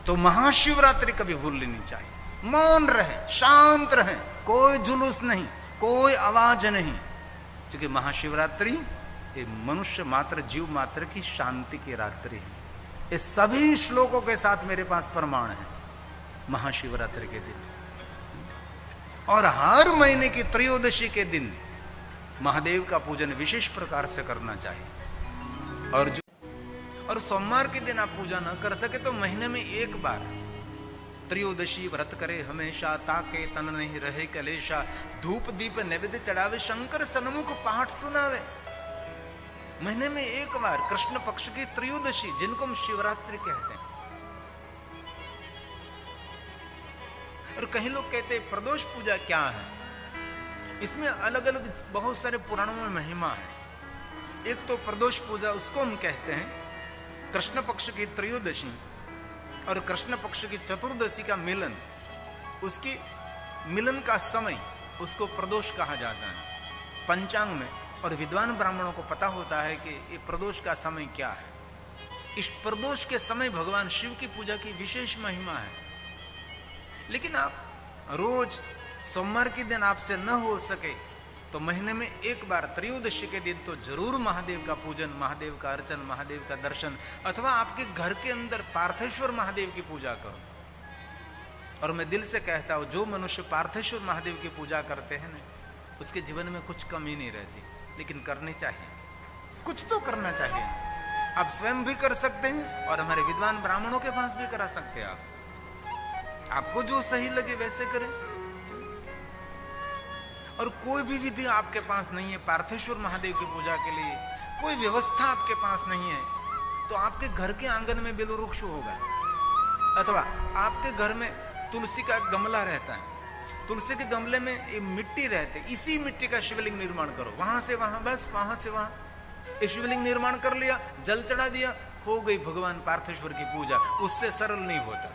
तो महाशिवरात्रि कभी भूल लेनी चाहिए। मौन रहे, शांत रहे, कोई जुलूस नहीं, कोई आवाज नहीं, क्योंकि महाशिवरात्रि ये मनुष्य मात्र, जीव मात्र की शांति की रात्रि है। ये सभी श्लोकों के साथ मेरे पास प्रमाण है महाशिवरात्रि के दिन। और हर महीने की त्रयोदशी के दिन महादेव का पूजन विशेष प्रकार से करना चाहिए। और सोमवार के दिन आप पूजा न कर सके तो महीने में एक बार त्रयोदशी व्रत करे हमेशा, ताके तन नहीं रहे कलेशा, धूप दीप नैवेद्य चढ़ावे, शंकर सन्मुख पाठ सुनावे। महीने में एक बार कृष्ण पक्ष की त्रयोदशी, जिनको हम शिवरात्रि कहते हैं। और कहीं लोग कहते हैं प्रदोष पूजा क्या है, इसमें अलग अलग बहुत सारे पुराणों में महिमा है। एक तो प्रदोष पूजा, उसको हम कहते हैं कृष्ण पक्ष की त्रयोदशी और कृष्ण पक्ष की चतुर्दशी का मिलन, उसकी मिलन का समय, उसको प्रदोष कहा जाता है पंचांग में। और विद्वान ब्राह्मणों को पता होता है कि ये प्रदोष का समय क्या है। इस प्रदोष के समय भगवान शिव की पूजा की विशेष महिमा है। लेकिन आप रोज सोमवार के दिन आपसे न हो सके तो महीने में एक बार त्रयोदशी के दिन तो जरूर महादेव का पूजन, महादेव का अर्चन, महादेव का दर्शन, अथवा आपके घर के अंदर पार्थेश्वर महादेव की पूजा करो। और मैं दिल से कहता हूं, जो मनुष्य पार्थेश्वर महादेव की पूजा करते हैं ना, उसके जीवन में कुछ कमी नहीं रहती। लेकिन करनी चाहिए, कुछ तो करना चाहिए। आप स्वयं भी कर सकते हैं और हमारे विद्वान ब्राह्मणों के पास भी करा सकते हैं। आपको जो सही लगे वैसे करें। और कोई भी विधि आपके पास नहीं है पार्थेश्वर महादेव की पूजा के लिए, कोई व्यवस्था आपके पास नहीं है, तो आपके घर के आंगन में बेल वृक्ष होगा, अथवा आपके घर में तुलसी का गमला रहता है, तुलसी के गमले में ये मिट्टी रहती है, इसी मिट्टी का शिवलिंग निर्माण करो। वहां से वहां, बस वहां से वहां ये शिवलिंग निर्माण कर लिया, जल चढ़ा दिया, हो गई भगवान पार्थेश्वर की पूजा। उससे सरल नहीं होता।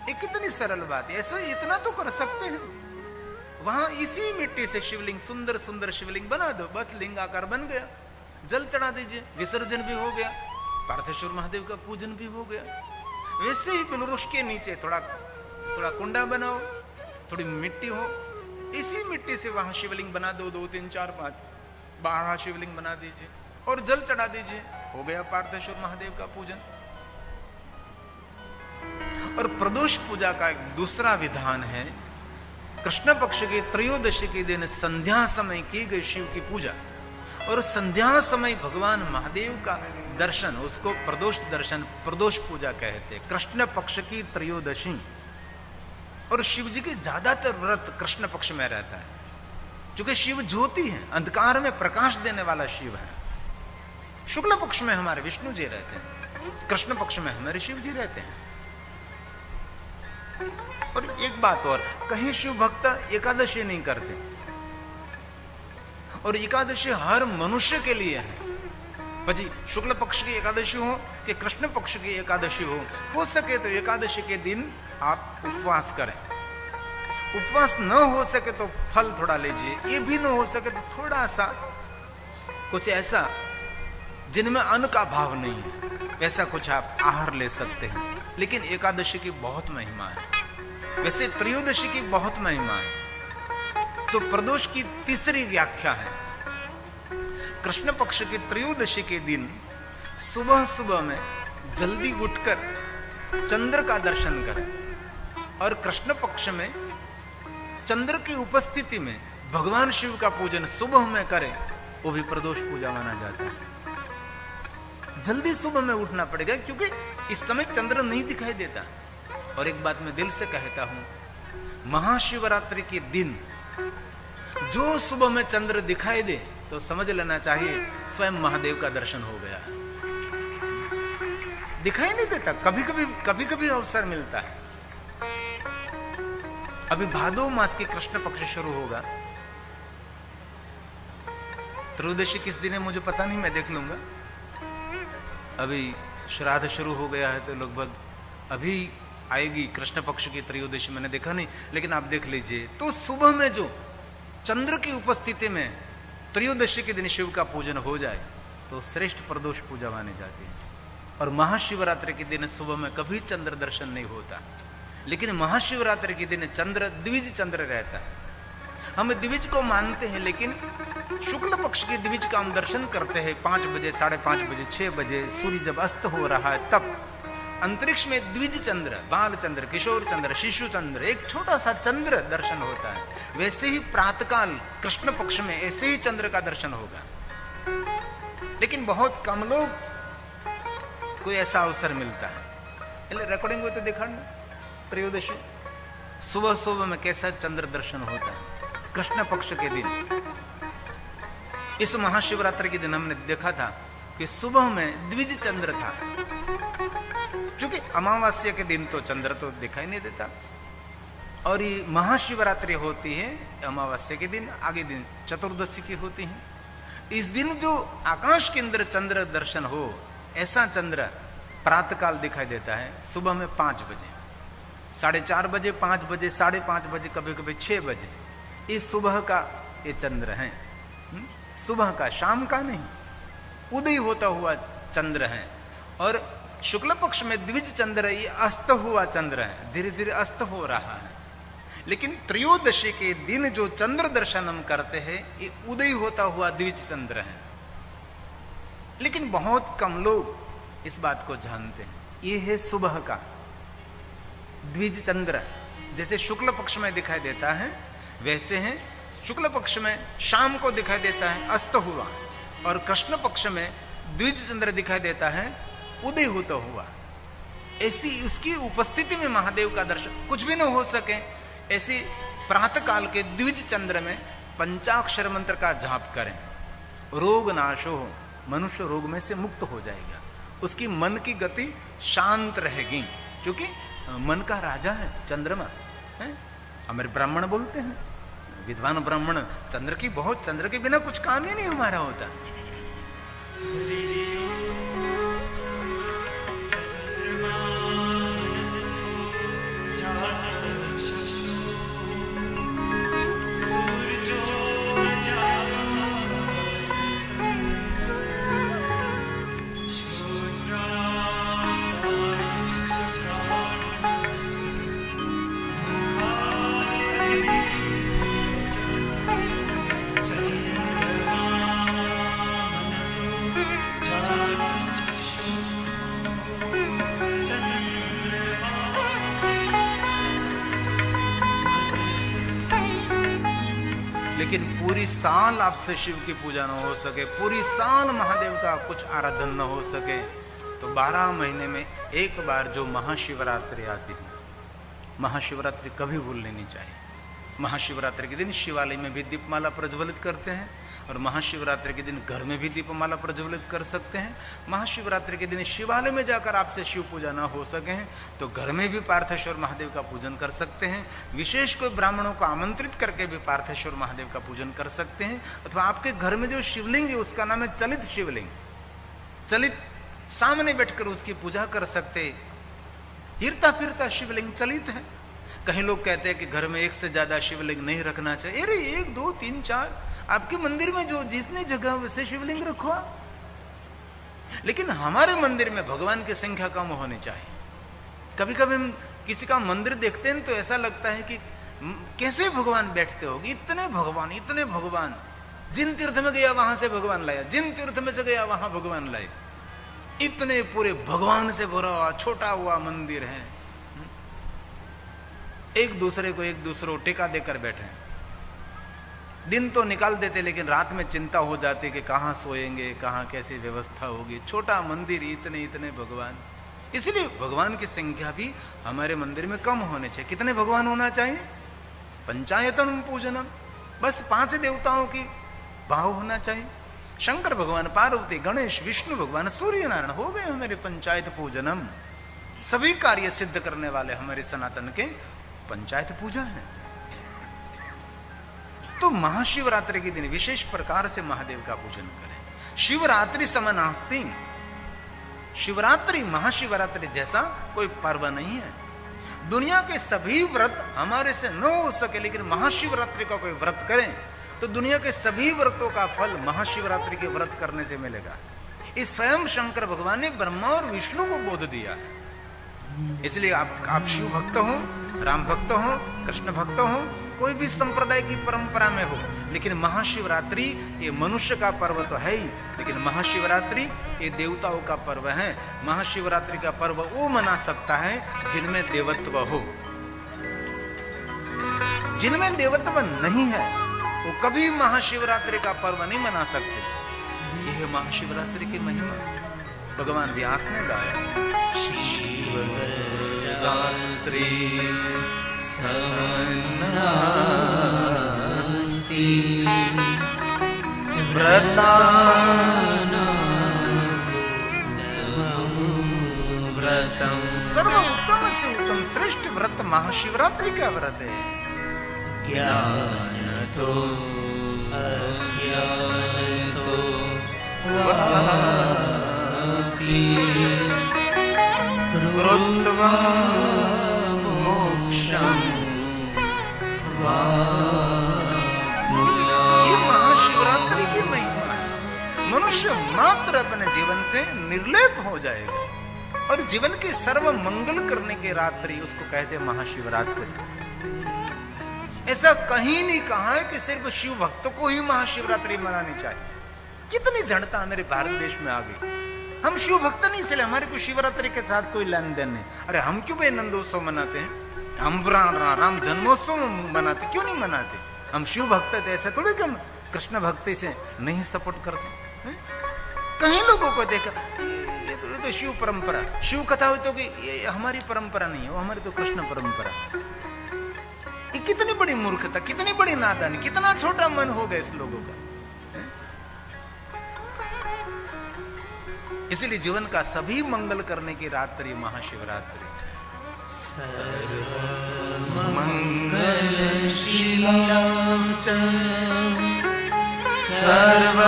ये कितनी सरल बात है। ऐसा इतना तो कर सकते हैं, वहां इसी मिट्टी से शिवलिंग, सुंदर सुंदर शिवलिंग बना दो, बस लिंग आकार बन गया, जल चढ़ा दीजिए, विसर्जन भी हो गया, पार्थेश्वर महादेव का पूजन भी हो गया। वैसे ही बिलवृक्ष के नीचे थोड़ा थोड़ा कुंडा बनाओ, थोड़ी मिट्टी हो, इसी मिट्टी से वहां शिवलिंग बना दो, 2 3 4 5 12 शिवलिंग बना दीजिए और जल चढ़ा दीजिए, हो गया पार्थेश्वर महादेव का पूजन। और प्रदोष पूजा का एक दूसरा विधान है, कृष्ण पक्ष के त्रयोदशी के दिन संध्या समय की गई शिव की पूजा। और संध्या समय भगवान महादेव का दर्शन, उसको प्रदोष दर्शन, प्रदोष पूजा कहते हैं। कृष्ण पक्ष की त्रयोदशी। और शिव जी के ज्यादातर व्रत कृष्ण पक्ष में रहता है, क्योंकि शिव ज्योति है, अंधकार में प्रकाश देने वाला शिव है। शुक्ल पक्ष में हमारे विष्णु जी रहते हैं, कृष्ण पक्ष में हमारे शिव जी रहते हैं। और एक बात और, कहीं शिव भक्त एकादशी नहीं करते, और एकादशी हर मनुष्य के लिए है। भाई शुक्ल पक्ष की एकादशी हो कि कृष्ण पक्ष की एकादशी हो सके तो एकादशी के दिन आप उपवास करें। उपवास न हो सके तो फल थोड़ा लीजिए, ये भी न हो सके तो थोड़ा सा कुछ ऐसा जिनमें अन्न का भाव नहीं है, वैसा कुछ आप आहार ले सकते हैं। लेकिन एकादशी की बहुत महिमा है, वैसे त्रयोदशी की बहुत महिमा है। तो प्रदोष की तीसरी व्याख्या है, कृष्ण पक्ष की त्रयोदशी के दिन सुबह सुबह में जल्दी उठकर चंद्र का दर्शन करें, और कृष्ण पक्ष में चंद्र की उपस्थिति में भगवान शिव का पूजन सुबह में करें, वो भी प्रदोष पूजा माना जाता है। जल्दी सुबह में उठना पड़ेगा, क्योंकि इस समय चंद्र नहीं दिखाई देता। और एक बात मैं दिल से कहता हूं, महाशिवरात्रि के दिन जो सुबह में चंद्र दिखाई दे तो समझ लेना चाहिए स्वयं महादेव का दर्शन हो गया। दिखाई नहीं देता, कभी कभी अवसर मिलता है। अभी भादो मास की कृष्ण पक्ष शुरू होगा, त्रयोदशी किस दिन है मुझे पता नहीं, मैं देख लूंगा। अभी श्राद्ध शुरू हो गया है तो लगभग अभी आएगी कृष्ण पक्ष की त्रयोदशी, मैंने देखा नहीं, लेकिन आप देख लीजिए। तो सुबह में जो चंद्र की उपस्थिति में त्रयोदशी के दिन शिव का पूजन हो जाए तो श्रेष्ठ प्रदोष पूजा मानी जाती है। और महाशिवरात्रि के दिन सुबह में कभी चंद्र दर्शन नहीं होता, लेकिन महाशिवरात्रि के दिन चंद्र द्विज चंद्र रहता है। हम द्विज को मानते हैं, लेकिन शुक्ल पक्ष के द्विज का हम दर्शन करते हैं 5 बजे, 5:30 बजे, 6 बजे सूर्य जब अस्त हो रहा है, तब अंतरिक्ष में द्विज चंद्र, बाल चंद्र, किशोर चंद्र, शिशु चंद्र, एक छोटा सा चंद्र दर्शन होता है। वैसे ही प्रातःकाल कृष्ण पक्ष में ऐसे ही चंद्र का दर्शन होगा, लेकिन बहुत कम लोग कोई ऐसा अवसर मिलता है। रिकॉर्डिंग हुई तो दिखा त्रयोदशी सुबह सुबह में कैसा चंद्र दर्शन होता है कृष्ण पक्ष के दिन। इस महाशिवरात्रि के दिन हमने देखा था कि सुबह में द्विज चंद्र था, क्योंकि अमावस्या के दिन तो चंद्र तो दिखाई नहीं देता, और ये महाशिवरात्रि होती है अमावस्या के दिन, आगे दिन चतुर्दशी की होती है। इस दिन जो आकाश के अंदर चंद्र दर्शन हो, ऐसा चंद्र प्रातःकाल दिखाई देता है सुबह में 5 बजे, 4:30 बजे, 5 बजे, 5:30 बजे, कभी कभी 6 बजे। इस सुबह का ये चंद्र है, सुबह का, शाम का नहीं, उदय होता हुआ चंद्र है। और शुक्ल पक्ष में द्विज चंद्र, ये अस्त हुआ चंद्र है, धीरे धीरे अस्त हो रहा है। लेकिन त्रयोदशी के दिन जो चंद्र दर्शन हम करते हैं, ये उदय होता हुआ द्विज चंद्र है। लेकिन बहुत कम लोग इस बात को जानते हैं। ये है सुबह का द्विज चंद्र, जैसे शुक्ल पक्ष में दिखाई देता है, वैसे है शुक्ल पक्ष में शाम को दिखाई देता है अस्त हुआ, और कृष्ण पक्ष में द्विज चंद्र दिखाई देता है उदय होता हुआ। ऐसी उसकी उपस्थिति में महादेव का दर्शन कुछ भी न हो सके, ऐसी प्रातः काल के द्विज चंद्र में पंचाक्षर मंत्र का जाप करें, रोग नाशो हो, मनुष्य रोग में से मुक्त हो जाएगा, उसकी मन की गति शांत रहेगी, क्योंकि मन का राजा है चंद्रमा है। हमारे ब्राह्मण बोलते हैं, विद्वान ब्राह्मण, चंद्र के बिना कुछ काम ही नहीं हमारा होता। लेकिन पूरी साल आपसे शिव की पूजा न हो सके, पूरी साल महादेव का कुछ आराधन न हो सके, तो 12 महीने में एक बार जो महाशिवरात्रि आती है, महाशिवरात्रि कभी भूलनी नहीं चाहिए। महाशिवरात्रि के दिन शिवालय में भी दीपमाला प्रज्वलित करते हैं, और महाशिवरात्रि के दिन घर में भी दीपमाला प्रज्वलित कर सकते हैं। महाशिवरात्रि के दिन शिवालय में जाकर आपसे शिव पूजा ना हो सके तो घर में भी पार्थेश्वर महादेव का पूजन कर सकते हैं। विशेष कोई ब्राह्मणों को आमंत्रित करके भी पार्थेश्वर महादेव का पूजन कर सकते हैं। अथवा आपके घर में जो शिवलिंग है उसका नाम है चलित शिवलिंग, चलित, सामने बैठकर उसकी पूजा कर सकते। हिरता फिरता शिवलिंग चलित है। कहीं लोग कहते हैं कि घर में एक से ज्यादा शिवलिंग नहीं रखना चाहिए। अरे 1, 2, 3, 4 आपके मंदिर में जो जितनी जगह वैसे शिवलिंग रखो। लेकिन हमारे मंदिर में भगवान की संख्या कम होनी चाहिए। कभी कभी हम किसी का मंदिर देखते हैं तो ऐसा लगता है कि कैसे भगवान बैठते होंगे, इतने भगवान, जिन तीर्थ में गया वहां से भगवान लाया, जिन तीर्थ में से गया वहां भगवान लाए, इतने पूरे भगवान से भरा हुआ छोटा हुआ मंदिर है। एक दूसरे को टेका देकर बैठे, दिन तो निकाल देते लेकिन रात में चिंता हो जाती कि कहाँ सोएंगे, कहाँ कैसी व्यवस्था होगी। छोटा मंदिर, इतने भगवान। इसलिए भगवान की संख्या भी हमारे मंदिर में कम होने चाहिए। कितने भगवान होना चाहिए? पंचायतन पूजनम, बस 5 देवताओं की भाव होना चाहिए। शंकर भगवान, पार्वती, गणेश, विष्णु भगवान, सूर्य नारायण, हो गए हमारे पंचायत पूजनम। सभी कार्य सिद्ध करने वाले हमारे सनातन के पंचायत पूजा है। तो महाशिवरात्रि के दिन विशेष प्रकार से महादेव का पूजन करें। शिवरात्रि समनास्ति, शिवरात्रि महाशिवरात्रि जैसा कोई पर्व नहीं है। दुनिया के सभी व्रत हमारे से न हो सके, लेकिन महाशिवरात्रि का कोई व्रत करें तो दुनिया के सभी व्रतों का फल महाशिवरात्रि के व्रत करने से मिलेगा। इस स्वयं शंकर भगवान ने ब्रह्मा और विष्णु को बोध दिया है। इसलिए आप शिव भक्त हो, राम भक्त हो, कृष्ण भक्त हो, कोई भी संप्रदाय की परंपरा में हो, लेकिन महाशिवरात्रि ये मनुष्य का पर्व तो है ही, लेकिन महाशिवरात्रि ये देवताओं का पर्व है। महाशिवरात्रि का पर्व वो मना सकता है जिनमें देवत्व हो। जिनमें देवत्व नहीं है वो कभी महाशिवरात्रि का पर्व नहीं मना सकते। यह महाशिवरात्रि की महिमा भगवान व्यास ने गाया। शिवरात्रि सन्नास्ति व्रतम सर्व उत्तम से उत्तम श्रेष्ठ व्रत महाशिवरात्रि का व्रत है। ज्ञान तो अज्ञान तो वापी कृत्वा मोक्षम ये महाशिवरात्रि की महिमा है। मनुष्य मात्र अपने जीवन से निर्लेप हो जाएगा और जीवन के सर्व मंगल करने की रात्रि उसको कहते हैं महाशिवरात्रि। ऐसा कहीं नहीं कहा है कि सिर्फ शिव भक्तों को ही महाशिवरात्रि मनानी चाहिए। कितनी जड़ता मेरे भारत देश में आ गई। हम शिव भक्त नहीं, इसलिए हमारे को शिवरात्रि के साथ कोई लेन देन नहीं। अरे हम क्यों भाई नंदोत्सव मनाते हैं, हम राम जन्मोत्सव मनाते, क्यों नहीं मनाते? हम शिव भक्त थे, ऐसा थोड़ी कि हम कृष्ण भक्ति से नहीं सपोर्ट करते। कहीं लोगों को देखा ये तो शिव परंपरा, शिव कथा हो तो कि ये हमारी परंपरा नहीं है, वो हमारी तो कृष्ण परंपरा। ये कितनी बड़ी मूर्खता, कितनी बड़ी नादानी, कितना छोटा मन हो गया इस लोगों का। इसीलिए जीवन का सभी मंगल करने की रात्रि महाशिवरात्रि। सर्वमंगलशीलां च सर्व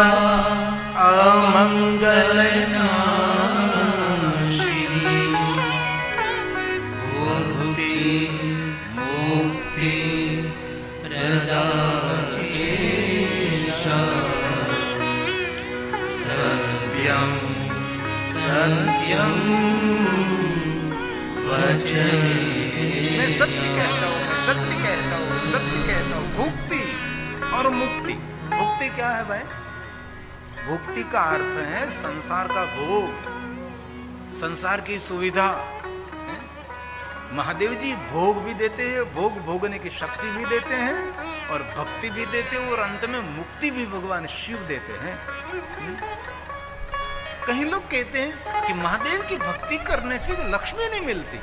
अमंगलनाशिनी मुक्ति मुक्ति प्रदायिषा सत्यं सत्यं वचने। मैं सत्य कहता हूँ, मैं सत्य कहता हूँ, सत्य कहता हूँ। भुक्ति और मुक्ति। भुक्ति क्या है भाई? भुक्ति का अर्थ है संसार का भोग, संसार की सुविधा। महादेव जी भोग भी देते हैं, भोग भोगने की शक्ति भी देते हैं और भक्ति भी देते हैं और अंत में मुक्ति भी भगवान शिव देते हैं। कहीं लोग कहते हैं कि महादेव की भक्ति करने से लक्ष्मी नहीं मिलती।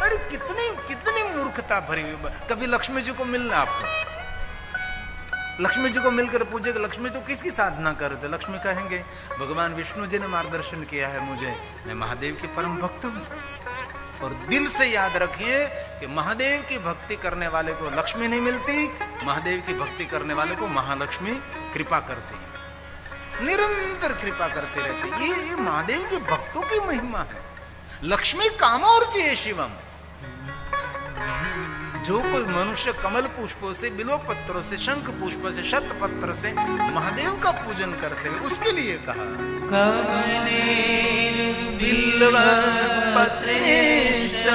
अरे कितनी कितनी मूर्खता भरी हुई। कभी लक्ष्मी जी को मिलना, आपको लक्ष्मी जी को मिलकर पूजे, लक्ष्मी तो किसकी साधना करते? लक्ष्मी कहेंगे भगवान विष्णु जी ने मार्गदर्शन किया है मुझे, मैं महादेव के परम भक्त हूं। और दिल से याद रखिए कि महादेव की भक्ति करने वाले को लक्ष्मी नहीं मिलती, महादेव की भक्ति करने वाले को महालक्ष्मी कृपा करती है, निरंतर कृपा करती रहती। ये महादेव के भक्तों की महिमा है। लक्ष्मी कामोर्चये शिवम। जो कोई मनुष्य कमल पुष्पों से, बिल्व पत्रों से, शंख पुष्प से, शत पत्र से महादेव का पूजन करते हैं, उसके लिए कहा कमले बिल्व पत्रेश्च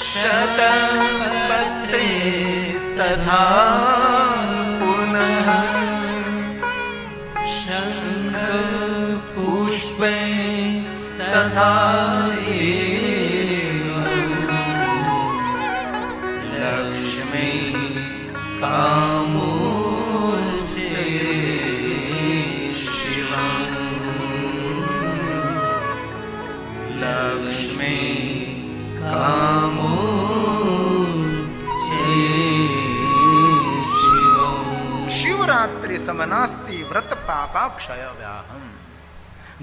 शत पत्रेस्तथा पुनः शंख पुष्पैस्तथा लक्ष्मी कामोर्चये शिवम्। लक्ष्मी कामोर्चये शिवम्। शिवरात्रि समनास्ति व्रत पापाक्षय व्याहम।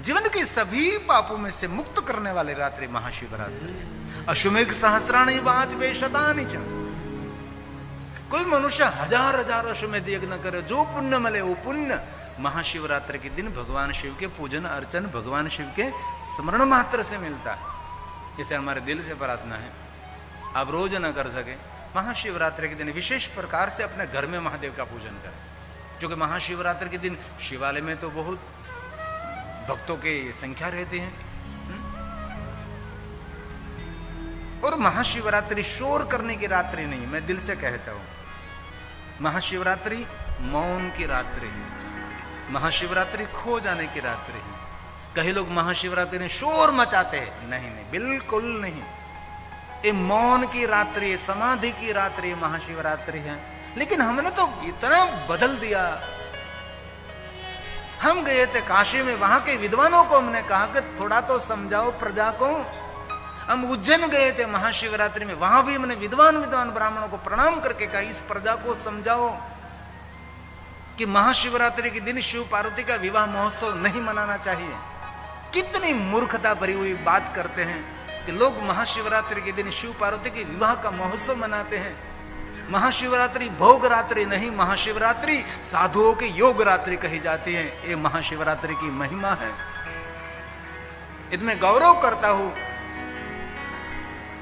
जीवन के सभी पापों में से मुक्त करने वाली रात्रि महाशिवरात्रि। अश्वमेघ सहस्राणि बात वेशतानि च। कोई मनुष्य हजार हजार अश्वमेध यज्ञ करे, जो पुण्य मिले वो पुण्य महाशिवरात्रि के दिन भगवान शिव के पूजन अर्चन, भगवान शिव के स्मरण मात्र से मिलता है। इसे हमारे दिल से प्रार्थना है, आप रोज न कर सके, महाशिवरात्रि के दिन विशेष प्रकार से अपने घर में महादेव का पूजन करें। क्योंकि महाशिवरात्रि के दिन शिवालय में तो बहुत भक्तों की संख्या रहती है। और महाशिवरात्रि शोर करने की रात्रि नहीं, मैं दिल से कहता हूं, महाशिवरात्रि मौन की रात्रि है, महाशिवरात्रि खो जाने की रात्रि है। कई लोग महाशिवरात्रि में शोर मचाते हैं, नहीं नहीं, बिल्कुल नहीं। ये मौन की रात्रि है, समाधि की रात्रि है, महाशिवरात्रि है। लेकिन हमने तो इतना बदल दिया। हम गए थे काशी में, वहां के विद्वानों को हमने कहा कि थोड़ा तो समझाओ प्रजा को। हम उज्जैन गए थे महाशिवरात्रि में, वहां भी हमने विद्वान ब्राह्मणों को प्रणाम करके कहा, इस प्रजा को समझाओ कि महाशिवरात्रि के दिन शिव पार्वती का विवाह महोत्सव नहीं मनाना चाहिए। कितनी मूर्खता भरी हुई बात करते हैं कि लोग महाशिवरात्रि के दिन शिव पार्वती के विवाह का महोत्सव मनाते हैं। महाशिवरात्रि भोग रात्रि नहीं, महाशिवरात्रि साधुओं की योग रात्रि कही जाती है। ये महाशिवरात्रि की महिमा है, इसमें गौरव करता हूं।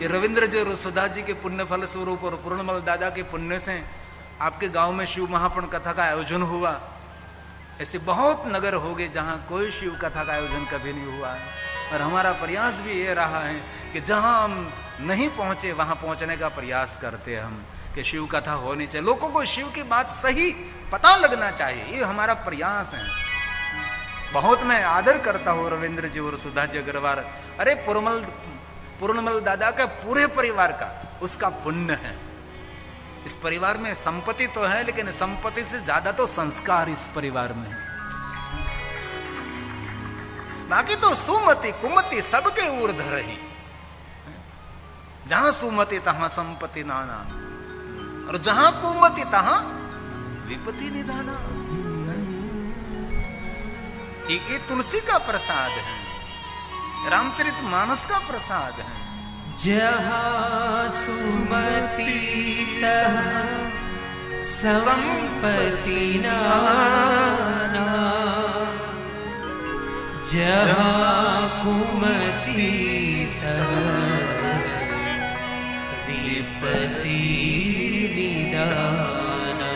ये रविंद्र जी और सुधा जी के पुण्य फल स्वरूप और पूर्णमल दादा के पुण्य से आपके गांव में शिव महापुण्य कथा का आयोजन हुआ। ऐसे बहुत नगर हो गए जहां कोई शिव कथा का आयोजन कभी नहीं हुआ है। और हमारा प्रयास भी ये रहा है कि जहां हम नहीं पहुंचे वहां पहुंचने का प्रयास करते हैं हम, कि शिव कथा होनी चाहिए, लोगों को शिव की बात सही पता लगना चाहिए, ये हमारा प्रयास है। बहुत मैं आदर करता हूं रविंद्र जी और सुधा जी अग्रवाल। अरे पूर्णमल दादा का पूरे परिवार का उसका पुण्य है। इस परिवार में संपत्ति तो है, लेकिन संपत्ति से ज्यादा तो संस्कार इस परिवार में है। बाकी तो सुमति कुमति सबके ऊर्ध्व रही, जहां सुमति तहां संपत्ति नाना, और जहां कुमति तहां विपत्ति निधाना। ये तुलसी का प्रसाद है, रामचरित मानस का प्रसाद है। जहाँ सुमति तहाँ संपत्ति नाना, जहाँ कुमति तहाँ विपत्ति निदाना,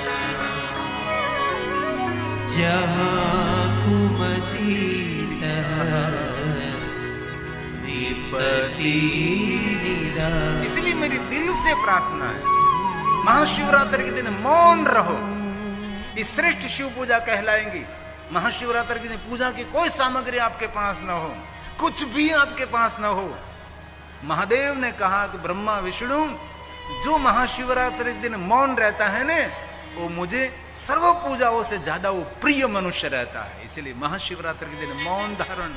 जहाँ कुमति तहाँ विपत्ति। इसलिए मेरी दिल से प्रार्थना है, महाशिवरात्रि के दिन मौन रहो। इस श्रेष्ठ शिव पूजा कहलाएंगी। महाशिवरात्रि के दिन पूजा की कोई सामग्री आपके पास न हो, कुछ भी आपके पास न हो। महादेव ने कहा कि ब्रह्मा विष्णु जो महाशिवरात्रि के दिन मौन रहता है ने, वो मुझे सर्व पूजाओं से ज्यादा वो प्रिय मनुष्य रहता है। इसलिए महाशिवरात्रि के दिन मौन धारण,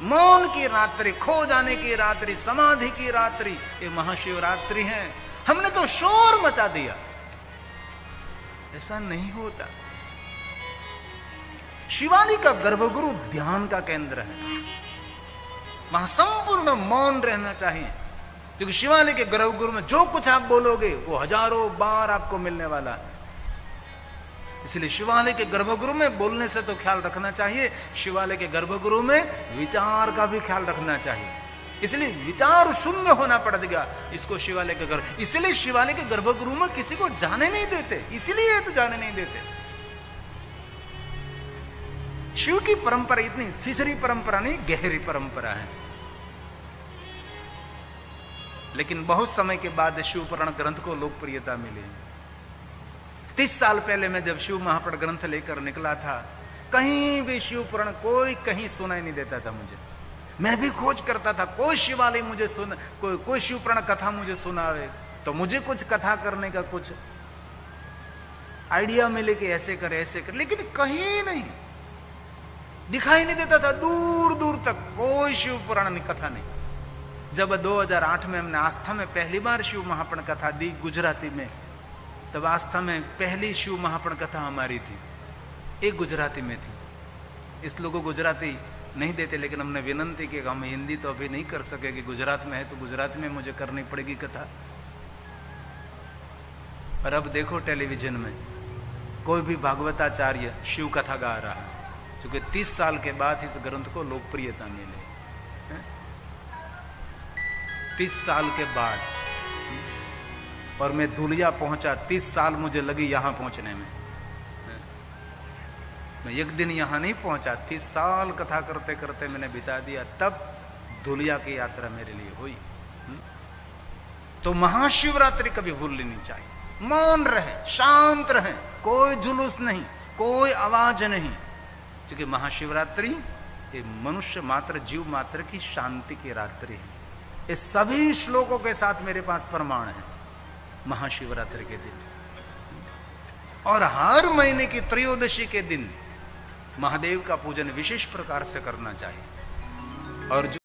मौन की रात्रि, खो जाने की रात्रि, समाधि की रात्रि, ये महाशिवरात्रि है। हमने तो शोर मचा दिया, ऐसा नहीं होता। शिवालिक का गर्भगुरु ध्यान का केंद्र है, वहां संपूर्ण मौन रहना चाहिए, क्योंकि शिवालिक के गर्भगुरु में जो कुछ आप बोलोगे वो हजारों बार आपको मिलने वाला है। इसलिए शिवालय के गर्भगृह में बोलने से तो ख्याल रखना चाहिए, शिवालय के गर्भगृह में विचार का भी ख्याल रखना चाहिए। इसलिए विचार शून्य होना पड़ेगा इसको शिवालय के गर्भ। इसलिए शिवालय के गर्भगृह में किसी को जाने नहीं देते, इसलिए तो जाने नहीं देते। शिव की परंपरा इतनी सीसरी परंपरा नहीं, गहरी परंपरा है। लेकिन बहुत समय के बाद शिव पुराण ग्रंथ को लोकप्रियता मिली। 30 साल पहले मैं जब शिव महापुराण ग्रंथ लेकर निकला था, कहीं भी शिव पुराण कोई कहीं सुनाई नहीं देता था मुझे। मैं भी खोज करता था, कोई शिवालय मुझे कोई शिव पुराण कथा मुझे सुनावे, तो मुझे कुछ कथा करने का कुछ आइडिया मिले कि ऐसे करे ऐसे करे, लेकिन कहीं नहीं दिखाई नहीं देता था। दूर दूर तक कोई शिव पुराण कथा नहीं। जब 2008 में हमने आस्था में पहली बार शिव महापुराण कथा दी गुजराती में, तब आस्था में पहली शिव महापुराण कथा हमारी थी, एक गुजराती में थी। इस लोगों गुजराती नहीं देते, लेकिन हमने विनंती की, हम हिंदी तो अभी नहीं कर सकेंगे, गुजरात में है तो गुजराती में मुझे करनी पड़ेगी कथा। और अब देखो टेलीविजन में कोई भी भागवताचार्य शिव कथा गा रहा है, क्योंकि 30 साल के बाद इस ग्रंथ को लोकप्रियता मिली। 30 साल के बाद, और मैं धुलिया पहुंचा, 30 साल मुझे लगी यहां पहुंचने में। मैं एक दिन यहां नहीं पहुंचा, 30 साल कथा करते करते मैंने बिता दिया, तब धुलिया की यात्रा मेरे लिए हुई। तो महाशिवरात्रि कभी भूलनी नहीं चाहिए। मौन रहे, शांत रहे, कोई जुलूस नहीं, कोई आवाज नहीं, क्योंकि महाशिवरात्रि ये मनुष्य मात्र, जीव मात्र की शांति की रात्रि है। इस सभी श्लोकों के साथ मेरे पास प्रमाण है महाशिवरात्रि के दिन। और हर महीने की त्रयोदशी के दिन महादेव का पूजन विशेष प्रकार से करना चाहिए। और जो